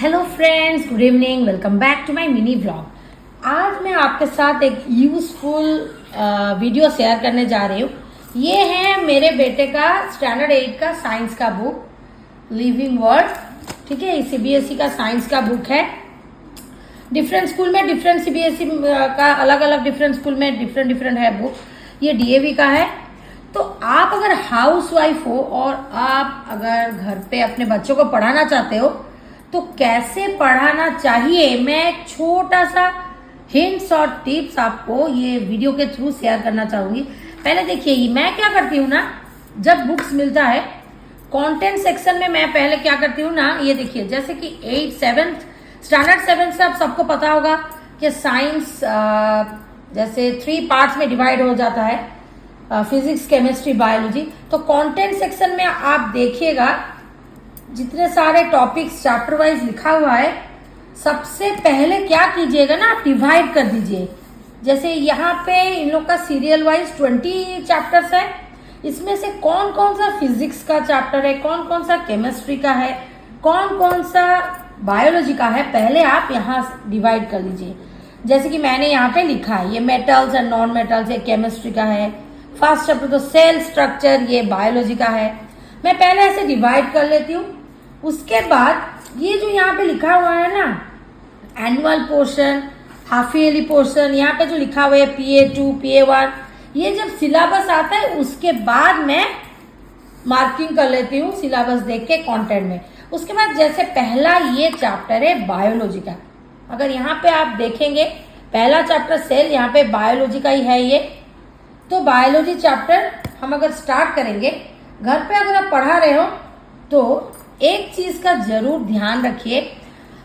Hello friends, good evening. Welcome back to my mini vlog. आज मैं आपके साथ एक यूज़फुल वीडियो शेयर करने जा रही हूँ। ये है मेरे बेटे का स्टैंडर्ड 8 का साइंस का बुक, लिविंग वर्ड। ठीक है, सीबीएसई का साइंस का बुक है। डिफरेंट स्कूल में डिफरेंट सीबीएसई का अलग अलग, डिफरेंट स्कूल में डिफरेंट है बुक। ये डीएवी का है। तो आप अगर हाउस वाइफ हो और आप अगर घर पे अपने बच्चों को पढ़ाना चाहते हो तो कैसे पढ़ाना चाहिए, मैं एक छोटा सा हिंट्स और टिप्स आपको ये वीडियो के थ्रू शेयर करना चाहूंगी। पहले देखिए, मैं क्या करती हूँ ना, जब बुक्स मिलता है कंटेंट सेक्शन में मैं पहले क्या करती हूँ ना, ये देखिए, जैसे कि स्टैंडर्ड 7 से आप सबको पता होगा कि साइंस जैसे 3 पार्ट्स में डिवाइड हो जाता है, फिजिक्स, केमिस्ट्री, बायोलॉजी। तो कंटेंट सेक्शन में आप देखिएगा जितने सारे टॉपिक्स चैप्टर वाइज लिखा हुआ है, सबसे पहले क्या कीजिएगा ना, आप डिवाइड कर दीजिए। जैसे यहाँ पे इन लोग का सीरियल वाइज 20 चैप्टर्स है। इसमें से कौन कौन सा फिजिक्स का चैप्टर है, कौन कौन सा केमिस्ट्री का है, कौन कौन सा बायोलॉजी का है, पहले आप यहाँ डिवाइड कर लीजिए। जैसे कि मैंने यहाँ पे लिखा है, ये मेटल्स एंड नॉन मेटल्स, ये केमिस्ट्री का है। फर्स्ट चैप्टर तो सेल स्ट्रक्चर, ये बायोलॉजी का है। मैं पहले ऐसे डिवाइड कर लेती हूँ। उसके बाद ये जो यहाँ पे लिखा हुआ है ना, annual portion, half yearly portion, यहाँ पे जो लिखा हुआ है PA2, PA1, ये जब सिलेबस आता है उसके बाद मैं मार्किंग कर लेती हूँ सिलेबस देख के कंटेंट में। उसके बाद जैसे पहला ये चैप्टर है बायोलॉजी का, अगर यहाँ पे आप देखेंगे पहला चैप्टर सेल, यहाँ पे बायोलॉजी का ही है ये। तो बायोलॉजी चैप्टर हम अगर स्टार्ट करेंगे, घर पे अगर आप पढ़ा रहे हो तो एक चीज का जरूर ध्यान रखिए।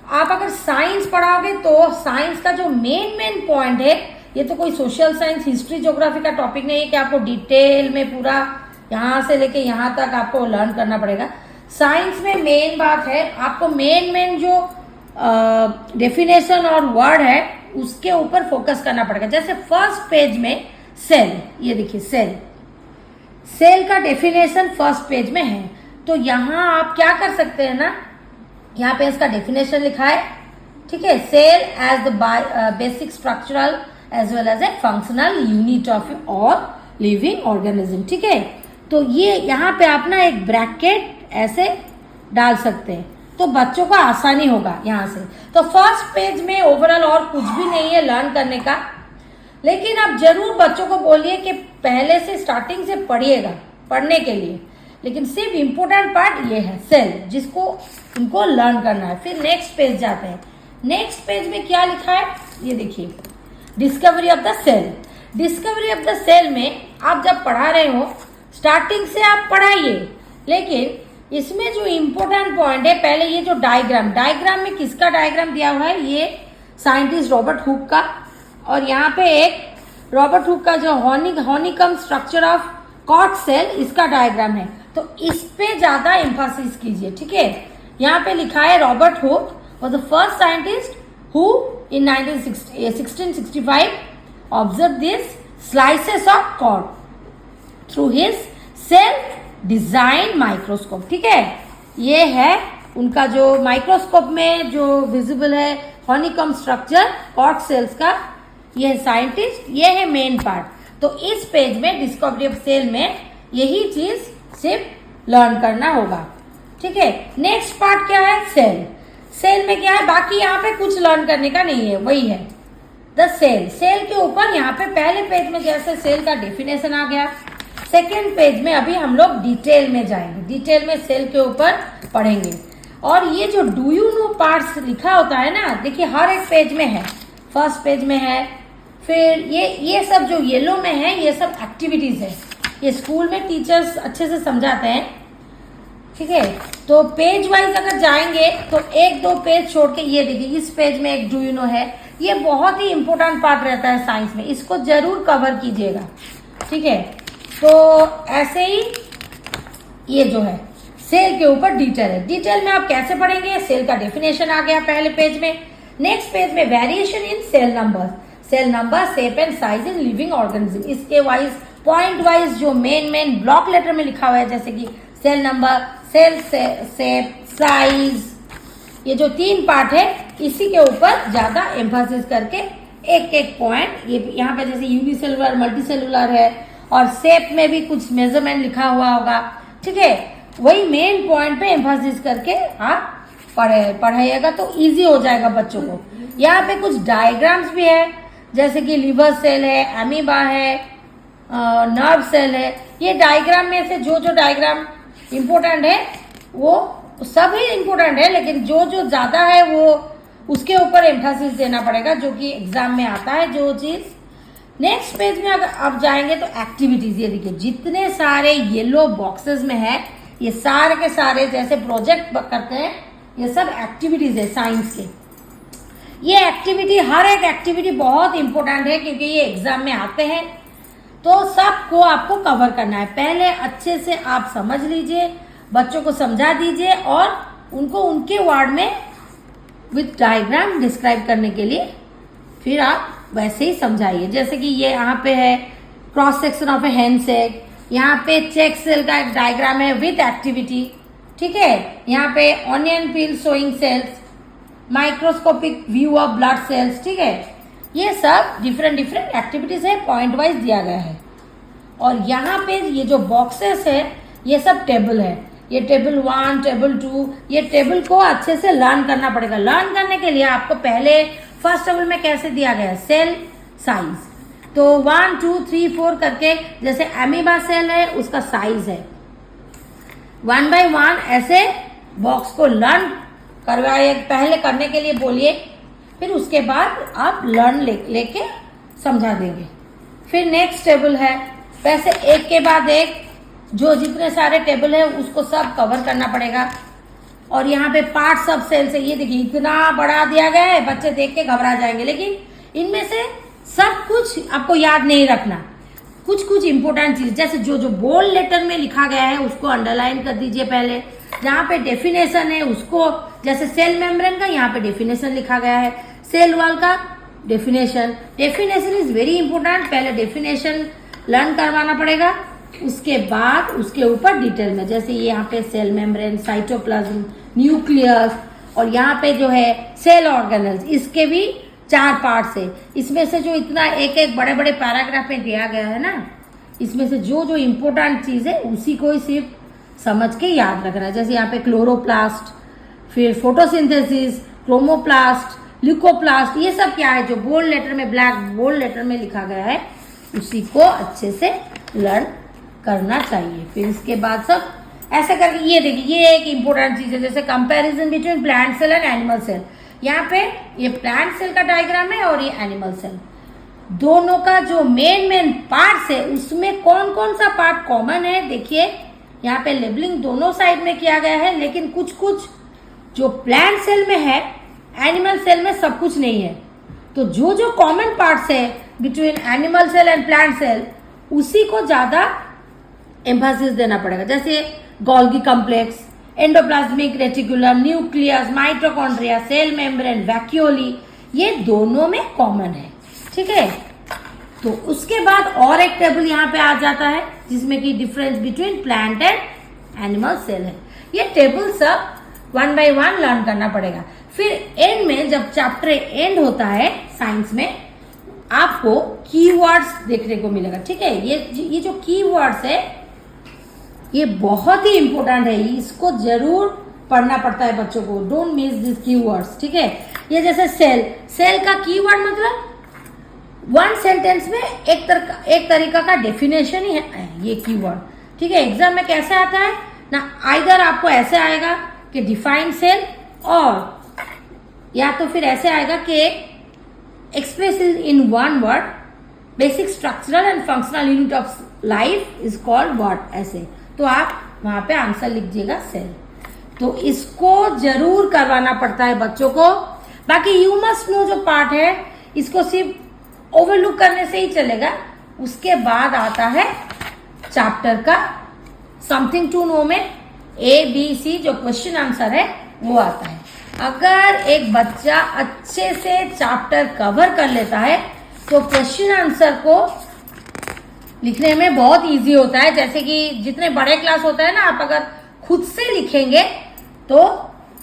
आप अगर साइंस पढ़ाओगे तो साइंस का जो मेन पॉइंट है, ये तो कोई सोशल साइंस, हिस्ट्री, ज्योग्राफी का टॉपिक नहीं है कि आपको डिटेल में पूरा यहाँ से लेके यहाँ तक आपको लर्न करना पड़ेगा। साइंस में मेन बात है, आपको मेन जो डेफिनेशन और वर्ड है उसके ऊपर फोकस करना पड़ेगा। जैसे फर्स्ट पेज में सेल, ये देखिए सेल का डेफिनेशन फर्स्ट पेज में है। तो यहाँ आप क्या कर सकते हैं ना, यहाँ पे इसका डेफिनेशन लिखा है। ठीक है, cell as the basic structural as well as a functional unit of और लिविंग ऑर्गेनिज्म। ठीक है, तो ये यहाँ पे आप ना एक ब्रैकेट ऐसे डाल सकते हैं तो बच्चों को आसानी होगा यहाँ से। तो फर्स्ट पेज में ओवरऑल और कुछ भी नहीं है लर्न करने का, लेकिन आप जरूर बच्चों को बोलिए कि पहले से स्टार्टिंग से पढ़िएगा पढ़ने के लिए। लेकिन सिर्फ इम्पोर्टेंट पार्ट ये है सेल, जिसको इनको लर्न करना है। फिर नेक्स्ट पेज जाते हैं। नेक्स्ट पेज में क्या लिखा है, ये देखिए, discovery of the cell. Discovery of the cell में आप जब पढ़ा रहे हो स्टार्टिंग से आप पढ़ाइए, लेकिन इसमें जो इम्पोर्टेंट पॉइंट है, पहले ये जो डायग्राम में किसका डायग्राम दिया हुआ है, ये साइंटिस्ट रॉबर्ट हुक का। और यहाँ पे एक रॉबर्ट हुक का जो हॉनीकम स्ट्रक्चर ऑफ कॉर्क सेल, इसका डायग्राम है। तो इस पे ज्यादा एम्फासिस कीजिए। ठीक है, यहाँ पे लिखा है Robert Hooke was the first scientist who in 1665 observe this slices of cork through his self design microscope. ठीक है, ये है उनका जो माइक्रोस्कोप में जो विजिबल है हॉनीकम स्ट्रक्चर कॉर्क सेल्स का, ये साइंटिस्ट, ये है मेन पार्ट। तो इस पेज में डिस्कवरी ऑफ सेल में यही चीज सिर्फ लर्न करना होगा। ठीक है, नेक्स्ट पार्ट क्या है, सेल में क्या है, बाकी यहाँ पे कुछ लर्न करने का नहीं है, वही है द सेल के ऊपर यहाँ पे पहले पेज में जैसे सेल का डेफिनेशन आ गया। सेकेंड पेज में अभी हम लोग डिटेल में जाएंगे, डिटेल में सेल के ऊपर पढ़ेंगे। और ये जो डू यू नो पार्ट्स लिखा होता है ना, देखिए हर एक पेज में है, फर्स्ट पेज में है। फिर ये सब जो येलो में है, ये सब एक्टिविटीज है, ये स्कूल में टीचर्स अच्छे से समझाते हैं। ठीक है, तो पेज वाइज अगर जाएंगे तो 1-2 पेज छोड़ के, ये देखिए इस पेज में एक डू यू नो है। ये बहुत ही इंपॉर्टेंट पार्ट रहता है साइंस में, इसको जरूर कवर कीजिएगा। ठीक है, तो ऐसे ही ये जो है सेल के ऊपर डिटेल है। डिटेल में आप कैसे पढ़ेंगे, सेल का डेफिनेशन आ गया पहले पेज में। नेक्स्ट पेज में variation in cell number, shape and size in living organism, इसके वाइज पॉइंट वाइज जो मेन ब्लॉक लेटर में लिखा हुआ है, जैसे कि cell number, cell shape, size, ये जो 3 पार्ट है इसी के ऊपर ज्यादा एम्फासिस करके एक एक पॉइंट, ये यहाँ पे जैसे यूनिसेलुलर, मल्टीसेलुलर है और शेप में भी कुछ मेजरमेंट लिखा हुआ होगा, ठीक है, वही मेन पॉइंट पे एम्फासिस करके आप पढ़ाइएगा तो इजी हो जाएगा बच्चों को। यहाँ पे कुछ डायग्राम्स भी है, जैसे कि लिवर सेल है, अमीबा है, नर्व सेल है। ये डायग्राम में से जो जो डायग्राम इम्पोर्टेंट है वो सब ही इम्पोर्टेंट है, लेकिन जो जो ज्यादा है वो उसके ऊपर एम्फासिस देना पड़ेगा, जो कि एग्जाम में आता है जो चीज। नेक्स्ट पेज में अगर आप जाएंगे तो एक्टिविटीज, ये देखिए जितने सारे येलो बॉक्सेस में है ये सारे के सारे जैसे प्रोजेक्ट करते हैं, ये सब एक्टिविटीज है साइंस के। ये एक्टिविटी, हर एक एक्टिविटी बहुत इंपॉर्टेंट है क्योंकि ये एग्जाम में आते हैं, तो सबको आपको कवर करना है। पहले अच्छे से आप समझ लीजिए, बच्चों को समझा दीजिए और उनको उनके वर्ड में विथ डायग्राम डिस्क्राइब करने के लिए फिर आप वैसे ही समझाइए। जैसे कि ये यहाँ पे है क्रॉस सेक्शन ऑफ ए हैंडसेक, यहाँ पे चेक सेल का एक डायग्राम है विथ एक्टिविटी, ठीक है, यहाँ पे onion peel showing cells, microscopic view of blood cells, ठीक है, ये सब डिफरेंट डिफरेंट एक्टिविटीज है, पॉइंट वाइज दिया गया है। और यहाँ पे ये जो बॉक्सेस है ये सब टेबल है, ये टेबल 1, टेबल 2, ये टेबल को अच्छे से लर्न करना पड़ेगा। लर्न करने के लिए आपको पहले फर्स्ट टेबल में कैसे दिया गया है, सेल साइज, तो 1, 2, 3, 4 करके, जैसे अमीबा सेल है उसका साइज है 1 by 1, ऐसे बॉक्स को लर्न करवाइए, पहले करने के लिए बोलिए, फिर उसके बाद आप लर्न लेके समझा देंगे। फिर नेक्स्ट टेबल है, वैसे एक के बाद एक जो जितने सारे टेबल है उसको सब कवर करना पड़ेगा। और यहाँ पे पार्ट्स ऑफ सेल से, ये देखिए इतना बड़ा दिया गया है, बच्चे देख के घबरा जाएंगे, लेकिन इनमें से सब कुछ आपको याद नहीं रखना। कुछ कुछ इंपॉर्टेंट चीज, जैसे जो जो बोल्ड लेटर में लिखा गया है उसको अंडरलाइन कर दीजिए पहले। जहाँ पे डेफिनेशन है उसको, जैसे सेल मेम्ब्रेन का यहाँ पे डेफिनेशन लिखा गया है, सेल वॉल का डेफिनेशन इज वेरी इंपॉर्टेंट। पहले डेफिनेशन लर्न करवाना पड़ेगा, उसके बाद उसके ऊपर डिटेल में, जैसे ये यहाँ पे सेल मेम्ब्रेन, साइटोप्लाज्म, न्यूक्लियस, और यहाँ पे जो है सेल ऑर्गेनल्स, इसके भी 4 पार्ट्स है। इसमें से जो इतना एक एक बड़े बड़े पैराग्राफ में दिया गया है ना, इसमें से जो जो इम्पोर्टेंट चीज है उसी को ही सिर्फ समझ के याद रखना है। जैसे यहाँ पे क्लोरोप्लास्ट, फिर फोटोसिंथेसिस, क्रोमोप्लास्ट, ल्यूकोप्लास्ट, ये सब क्या है जो बोल्ड लेटर में, ब्लैक बोल्ड लेटर में लिखा गया है, उसी को अच्छे से लर्न करना चाहिए। फिर इसके बाद सब ऐसे करके, ये देखिए ये एक इम्पोर्टेंट चीज है, जैसे comparison between plant cell and animal cell. यहाँ पे ये प्लांट सेल का डायग्राम है और ये एनिमल सेल, दोनों का जो मेन पार्ट्स है उसमें कौन कौन सा पार्ट कॉमन है। देखिए यहाँ पे लेबलिंग दोनों साइड में किया गया है, लेकिन कुछ कुछ जो प्लांट सेल में है एनिमल सेल में सब कुछ नहीं है। तो जो जो कॉमन पार्ट्स है between animal cell and plant cell, उसी को ज्यादा एम्फासिस देना पड़ेगा। जैसे Golgi complex, endoplasmic reticulum, nucleus, mitochondria, cell membrane, vacuoles, ये दोनों में कॉमन है, ठीक है। तो उसके बाद और एक टेबल यहाँ पे आ जाता है जिसमें कि difference between plant and animal cell है। ये टेबल सब 1 by 1 लर्न करना पड़ेगा। फिर एंड में जब चैप्टर एंड होता है साइंस में, आपको कीवर्ड्स देखने को मिलेगा, ठीक है। ये जो कीवर्ड्स है ये बहुत ही इंपॉर्टेंट है, इसको जरूर पढ़ना पड़ता है बच्चों को। डोंट मिस दिस कीवर्ड्स, ठीक है। ये जैसे सेल का कीवर्ड मतलब 1 सेंटेंस में एक तरीका का डेफिनेशन ही है ये कीवर्ड, ठीक है। एग्जाम में कैसे आता है ना, आइदर आपको ऐसे आएगा कि डिफाइन सेल, और या तो फिर ऐसे आएगा कि express in 1 word basic structural and functional unit of life is called what, ऐसे। तो आप वहां पे आंसर लिख दीजिएगा सेल। तो इसको जरूर करवाना पड़ता है बच्चों को। बाकी यू मस्ट नो जो पार्ट है इसको सिर्फ ओवरलुक करने से ही चलेगा। उसके बाद आता है चैप्टर का समथिंग टू नो में ABC जो क्वेश्चन आंसर है वो आता है। अगर एक बच्चा अच्छे से चैप्टर कवर कर लेता है तो क्वेश्चन आंसर को लिखने में बहुत इजी होता है। जैसे कि जितने बड़े क्लास होता है ना, आप अगर खुद से लिखेंगे तो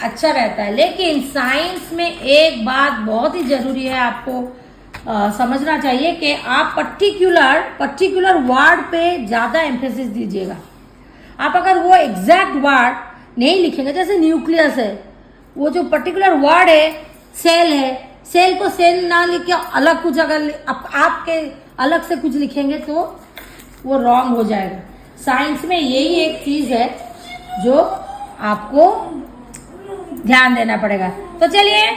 अच्छा रहता है। लेकिन साइंस में एक बात बहुत ही जरूरी है आपको समझना चाहिए कि आप पर्टिकुलर वर्ड पे ज़्यादा एम्फेसिस दीजिएगा। आप अगर वो एग्जैक्ट वर्ड नहीं लिखेंगे, जैसे न्यूक्लियस है, वो जो पर्टिकुलर वर्ड है सेल है, सेल को सेल ना लिख के अलग कुछ अगर आपके अलग से कुछ लिखेंगे तो वो रॉन्ग हो जाएगा। साइंस में यही एक चीज़ है जो आपको ध्यान देना पड़ेगा। तो चलिए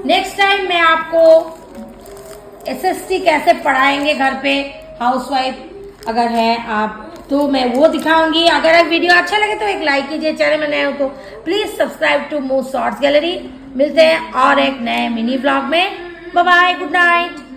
नेक्स्ट टाइम मैं आपको एसएसटी कैसे पढ़ाएंगे घर पे, हाउसवाइफ अगर है आप तो मैं वो दिखाऊंगी। अगर वीडियो अच्छा लगे तो एक लाइक कीजिए, चैनल में नए हो तो please subscribe to move shorts gallery. मिलते हैं और एक नए मिनी ब्लॉग में। Bye bye, good night.